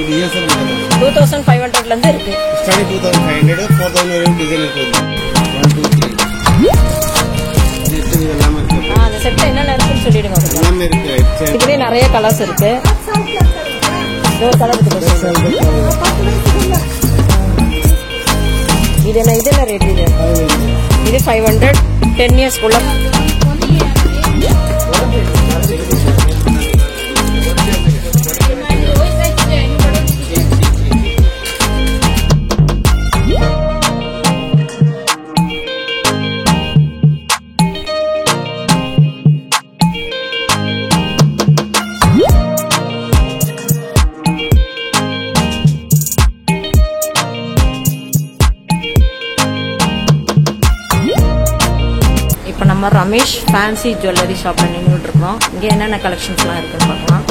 இது ESM 2500ல இருந்து இருக்கு. ஸ்டார்டிங் 2500 4000 வரைக்கும் டிசைன் இருக்கு. 1 2 3 இது எல்லாமே இருக்கு. அந்த செட் என்னென்ன இருக்குன்னு சொல்லிடுங்க. எல்லாமே இருக்கு. இதுலயே நிறைய கலர்ஸ் இருக்கு. ஒரு கலர் இருக்கு. இது என்ன ரேட் இது? இது 500 10 years குள்ள. நம்ம ரமேஷ் ஃபேன்சி ஜுவல்லரி ஷாப்ல நின்றுட்டு இருக்கோம். இங்க என்னென்ன கலெக்ஷன்ஸ்லாம் இருக்குன்னு பார்க்கலாம்.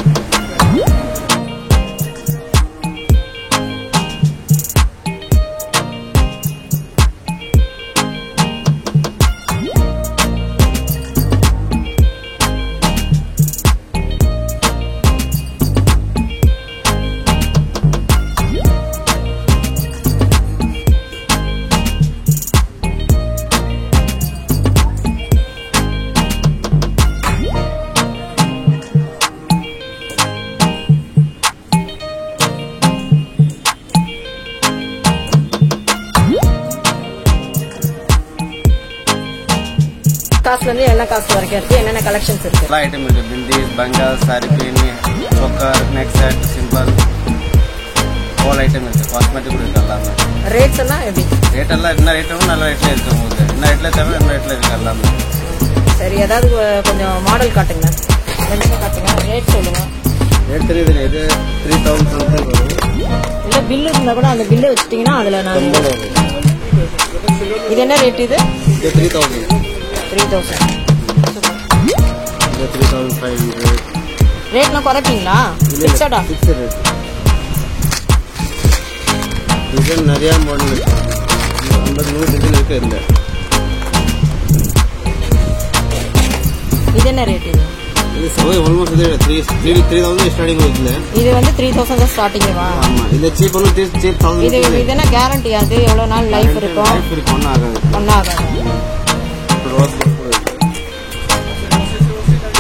காசுல இருந்து என்ன காசு வரைக்கும் இருக்கு? என்னென்ன கலெக்ஷன்ஸ் இருக்கு? எல்லா ஐட்டம் இருக்கு. Bindis, bangle, sari pin, choker, neck set, simple all item இருக்கு. காஸ்மெட்டிக் கூட இருக்கு. எல்லாமே ரேட்ஸ் எல்லாம் எப்படி? ரேட் எல்லாம் என்ன ரேட்டும் நல்ல ரேட்ல இருக்கு. உங்களுக்கு என்ன ரேட்ல தவிர என்ன ரேட்ல இருக்கு எல்லாமே. சரி, ஏதாவது கொஞ்சம் மாடல் காட்டுங்க. காட்டுங்க. ரேட் சொல்லுங்க. ரேட் தெரியுது. இது 3000 something வரும். இல்ல பில் இருந்தா கூட அந்த பில்லை வச்சிட்டீங்கன்னா அதுல நான் இது என்ன ரேட்? இது 3000. 3000. 3500. ரேட்லாம் குறைப்பீங்களா? ஃபிக்ஸடா? Fixed rate. டிசைன் நிறைய மாடல் இருக்கு. 50 டிசைன் இருக்கு. இல்ல இது என்ன ரேட்? இது சோய் ஆல்மோஸ்ட் 3000 ஸ்டார்டிங் இருக்குல. இது வந்து 3000 தான் ஸ்டார்டிங்கா? ஆமா. இது சீப் ஒன்னு 3000. இது என்ன கேரண்டி? அது எவ்வளவு நாள் லைஃப் இருக்கும்? லைஃப் இருக்கு. ஒண்ணு ஆகாது.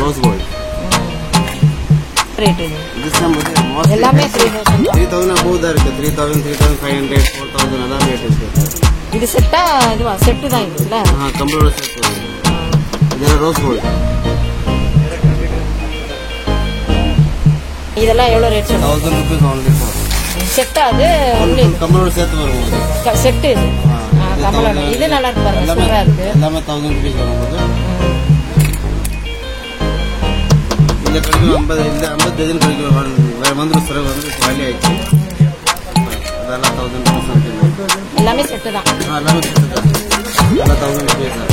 ரோஸ் கோல்ட் ரேட் இது. இது எல்லாமே 3000 above தான் இருக்கு. 3000 3500 4000 எல்லாம் ரேட் இருக்கு. இது செட்டா? இதுவா? செட் தான் இது இல்ல? Complete set. இது ரோஸ் கோல்ட். இதெல்லாம் எவ்வளவு ரேட் சொல்லுங்க? 1000 rupees only for செட்டா? அது only கம்ப்ளீட் செட் வரும். செட் இது. கமலோட இது நல்லா இருக்கு பாருங்க. சூப்பரா இருக்கு. எல்லாமே 1000 rupees வரும். இந்த கடைக்கு 50 டஜன் கடைக்கு வந்து சர்வ் வந்து காலி ஆயிடுச்சு. அதெல்லாம் 1000 rupees. எல்லாமே செட் தான். எல்லாமே செட் தான். எல்லாம் 1000 rupees தான்.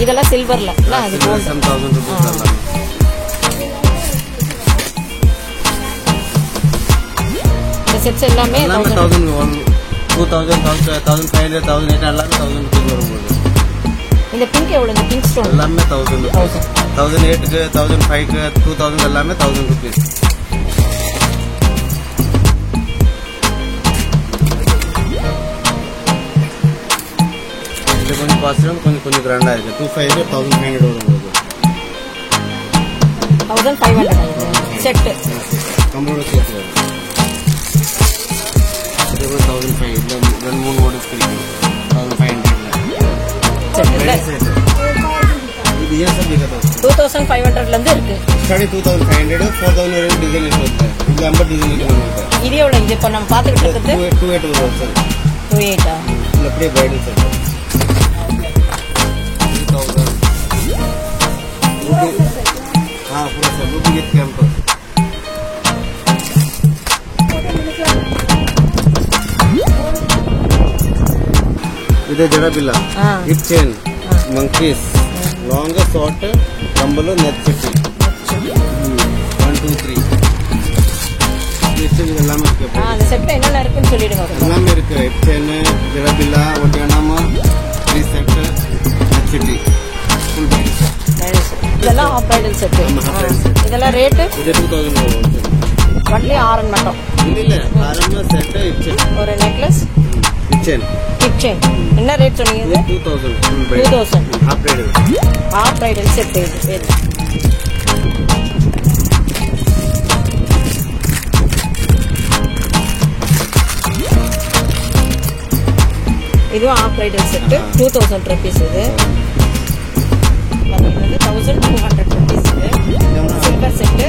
இதெல்லாம் சில்வர்ல இல்ல? அது 1000 rupees தான். இந்த செட்ஸ் எல்லாமே 1000 2000 1500 1800 எல்லாமே 1000 rupees வரும். இந்த பிங்க் எவ்வளவு? இந்த பிங்க் ஸ்டோன் எல்லாமே 1000 rupees. 1008 1005 2000 எல்லாமே 1000 rupees. இது கொஞ்சம் பாசிட்டிவ் கொஞ்சம் கிராண்டா இருக்கு. 2500 1500 வரும். 1500 செட். கம்ப்ளீட் செட் வரும். இது 1500 ரெண்டு மூணு மாடல்ஸ் இருக்கு. 1500 செட். இது ESM 2500ல இருந்து இருக்கு. ஸ்டார்டிங் 2500 4000 வரைக்கும் டிசைன் இருக்கு. இது 50 டிசைன் இருக்கு நம்மகிட்ட. இது எவ்வளவு? இது இப்ப நம்ம பாத்துக்கிட்டு இருக்கிறது 28 வரும் சார். 28 இல்ல அப்படியே பிரைடல் செட். 3000 पूरा सब लोग ये कैंप इधर जरा बिल्ला hip chain monkeys long short कंबल नेट चिट्टी 1 2 3 இதெல்லாம் இருக்கு. அந்த செட்ல என்னென்ன இருக்குன்னு சொல்லிடுங்க. எல்லாமே இருக்கு. ஹிப் செயின் ஜரா பில்லா ஒட்டியானாமா 3 set net city full bridal set. இதெல்லாம் ஆஃப் பிரைடல் செட். இதெல்லாம் ரேட் இது 2000 ஒன்லி ஆரன் மட்டும். இல்ல ஆரம்ப செட் இச்சன் ஒரு நெக்லஸ் இச்சன் கிச்சன் என்ன ரேட் சொன்னீங்க இது 2000 half bridal set இது இதுவும் half bridal set 2000 rupees இது 1200 rupees silver set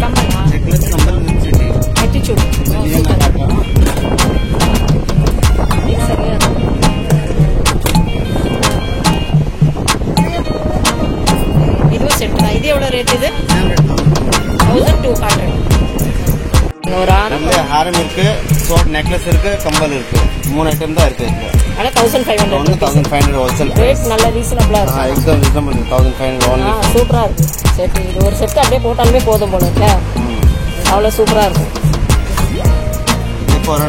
கம்மலா attitude இதுவும் செட் தான். இது எவ்வளவு ரேட் இது 1200 ஒரு ஹாரம் இருக்கு ஷார்ட் நெக்லஸ் இருக்கு கம்பல் இருக்கு 3 ஐட்டம் தான் இருக்கு ஆனா 1500 ஹோல்சேல் ரேட் நல்ல ரீசனபிளா இருக்கு எக்ஸாம் ரீசனபிள் 1500 only சூப்பரா இருக்கு செட் இது ஒரு செட் அப்படியே போட்டாலுமே போதும் போல இல்ல அவ்வளவு சூப்பரா இருக்கும் இப்போ ஒரு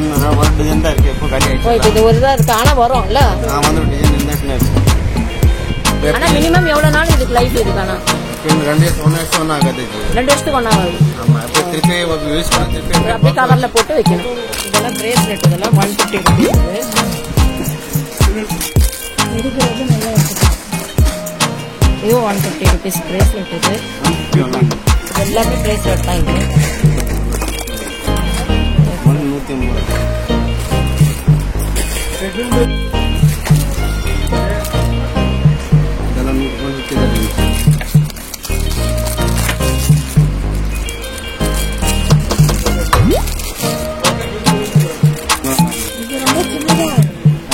டிசைன் தான் இருக்கு இப்போ காலி ஆயிடுச்சு இப்போ இது ஒரு தான் இருக்கு ஆனா வரும்ல நான் வந்து டிசைன் இருந்தா ஆனா மினிமம் எவ்வளவு நாள் இதுக்கு லைஃப் இருக்கு ஆனா 2 வருஷம் ஆகுது 2 வருஷத்துக்கு ஒண்ணா ஆகுது ஆமா இப்போ திருப்பி யூஸ் பண்ண திருப்பி அப்படியே கவர்ல போட்டு வைக்கணும் இதெல்லாம் பிரேஸ்லெட் இதெல்லாம் 150 rupees இது 150 rupees பிரேஸ்லெட் இது எல்லாமே பிரேஸ்லெட் தான் இது 150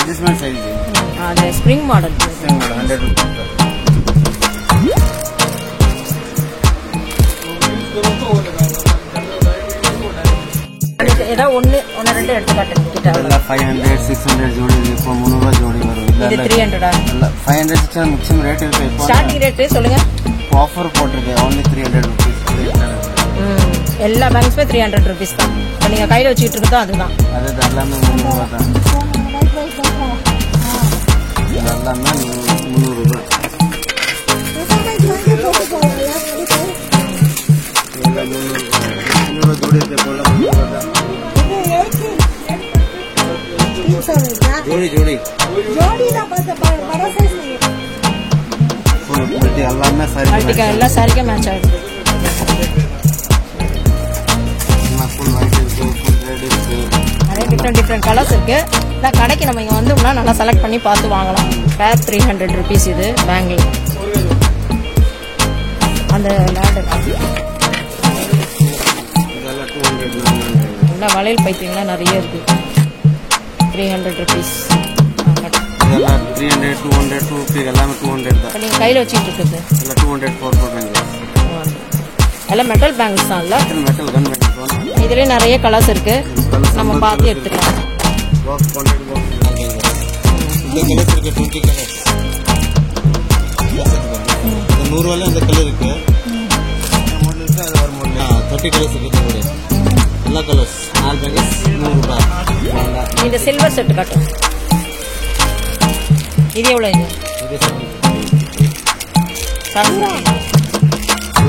adjustment size அது ஸ்ப்ரிங் மாடல் 100 rupees ஏதாவது ஒன்னு ரெண்டு எடுத்து காட்டுங்க கிட்ட ಎಲ್ಲ 500 600 ಜೋಡಿ இப்போ 300 ಜೋಡಿ வரும் இது 300 இல்ல 500 600 மிக்ஸிங் ரேட் இருக்கு இப்போ ஸ்டார்டிங் ரேட் சொல்லுங்க ஆஃபர் போட்டுருக்கு only 300 rupees எல்லா பேங்க்ஸ்மே 300 rupees தான் இப்போ நீங்க கையில வச்சிட்டு இருக்கதோ அதுதான் அது எல்லாமே 300 தான் எல்லாமே 300 ரூபாய் ಜೋಡಿ ಇರುತ್ತೆ ಜೋಡಿ எல்லாமே சாரி மல்டிகா எல்லா சாரிக்கே மேட்ச் ஆகுது ஃபுல் ஒயிட் இருக்கு ஃபுல் ரெட் இருக்கு நிறைய டிஃப்ரெண்ட் கலர்ஸ் இருக்கு நான் கடைக்கு நம்ம இங்க வந்தோம்னா நல்லா செலக்ட் பண்ணி பார்த்து வாங்கலாம் பேர் 300 rupees இது பேங்கிள் அந்த லேடர் இதெல்லாம் 200 எல்லா வளையல் பைத்தியங்களா நிறைய இருக்கு 300 rupees இதெல்லாம் 300 200 250 எல்லாமே 200 தான் நீங்க கையில வச்சிட்டு இருக்குது எல்லாம் 200 400 எல்லாம் மெட்டல் பேங்கிள்ஸ் தான் இல்ல மெட்டல் கன் மெட்டல் இதுலயே நிறைய கலர்ஸ் இருக்கு நம்ம பார்த்து எடுத்துக்கலாம் பாக்ஸ் கான்ட்ராக்ட் பாக்ஸ் இந்த கலர்ஸ் இருக்கு 20 கலர்ஸ் இந்த 100 वाला இந்த கலர் இருக்கு மாடல் இருக்கு அது ஒரு மாடல் 30 கலர்ஸ் இருக்கு கூட எல்லா கலர்ஸ் ஆல் பேங்கஸ் 100 ரூபாய் இந்த சில்வர் செட் காட்டு இது எவ்வளவு இது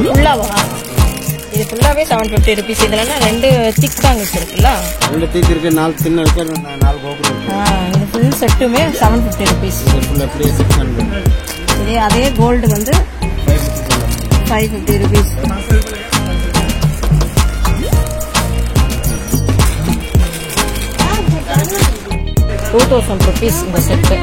ஃபுல்லாவா இது ஃபுல்லாவே 750 rupees இதுல ரெண்டு திக் பேங்கிள்ஸ் இருக்குல்ல ரெண்டு திக் இருக்கு நாலு சின்ன இருக்கு நாலு கோபுரம் இருக்கு இது ஃபுல் செட்டுமே 750 rupees இது ஃபுல் அப்படியே 600 இதே அதே கோல்டு வந்து 550 rupees ₹2000 இந்த செட்டு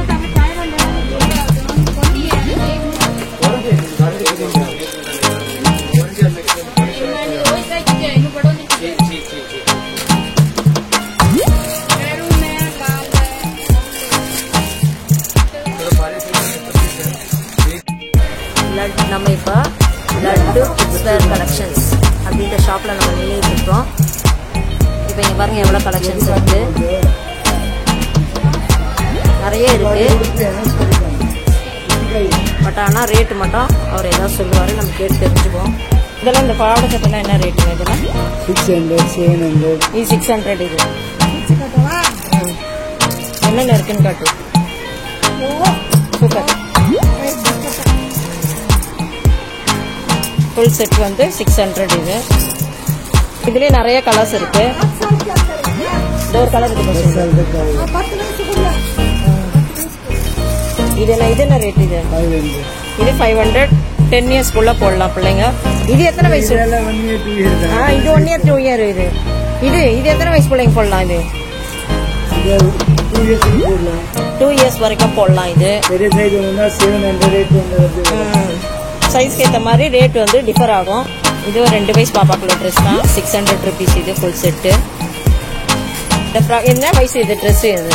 நம்ம இப்போ லட்டு கிட்ஸ்வேர் கலெக்ஷன்ஸ் அப்படின்ற ஷாப்பில் நம்ம நின்றுட்டு இருக்கோம். இப்போ இங்கே பாருங்க எவ்வளோ கலெக்ஷன்ஸ் இருக்கு, நிறைய இருக்கு. பட் ஆனால் ரேட்டு மட்டும் அவர் ஏதாவது சொல்லுவார், நம்ம கேட்டு தெரிஞ்சுப்போம். இதெல்லாம் இந்த பாவாடை சட்டெல்லாம் என்ன ரேட்டுங்க? இதெல்லாம் 600 700 இது 600. இது என்னென்ன இருக்குன்னு காட்டு. சூப்பர். ஃபுல் செட் வந்து 600. இது இதுலயே நிறைய கலர்ஸ் இருக்கு. இது ஒரு கலர் இருக்கு. இது என்ன ரேட்? இது 500. 10 இயர்ஸ்க்குள்ள போடலாம் பிள்ளைங்க. இது எத்தனை வயசு? இது 1 year 2 year. இது எத்தனை வயசு பிள்ளைங்க போடலாம்? இது 2 years வரைக்கும் போடலாம். இது சைஸ்க்கு ஏற்ற மாதிரி ரேட் வந்து டிஃபர் ஆகும். இது ஒரு 2 வயசு பாப்பாக்குள்ள ட்ரெஸ் தான். 600 rupees இது ஃபுல் செட்டு. என்ன வயசு இது ட்ரெஸ்? இது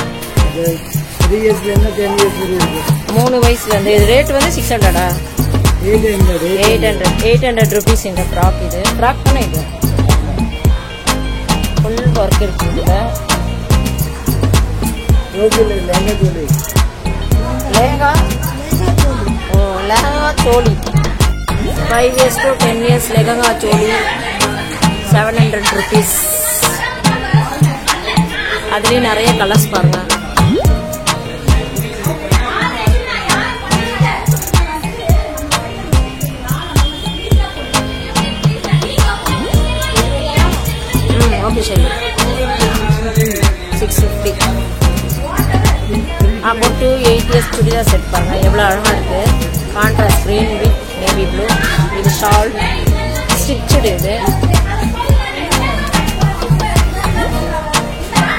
3 வயசுல இருந்து. இது ரேட் வந்து 600. 800 rupees இந்த ஃப்ராக். இது ஃப்ராக் தானே? இது ஃபுல் ஒர்க் இருக்கு. இதுல லெஹங்கா சோலி 5 years to 10 years lehenga Solih 700 rupees. அதுலயும் நிறைய கலர்ஸ் பாருங்க. ஓகே சரி. 650. அப்போ 8 years சுடிதார் செட் பாருங்க எவ்வளோ அழகா இருக்கு. Contrast green with navy blue. இது ஷால் ஸ்டிச்சுடு. இது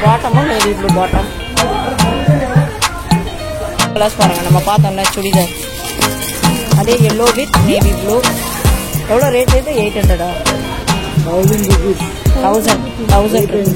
பாட்டமும் நேவி ப்ளூ பாட்டம். கலர்ஸ் பாருங்க. நம்ம பார்த்தோம்ல சுடிதார் அதே எல்லோ வித் நேவி ப்ளூ. எவ்வளோ ரேட்? இது 800. 1000 rupees.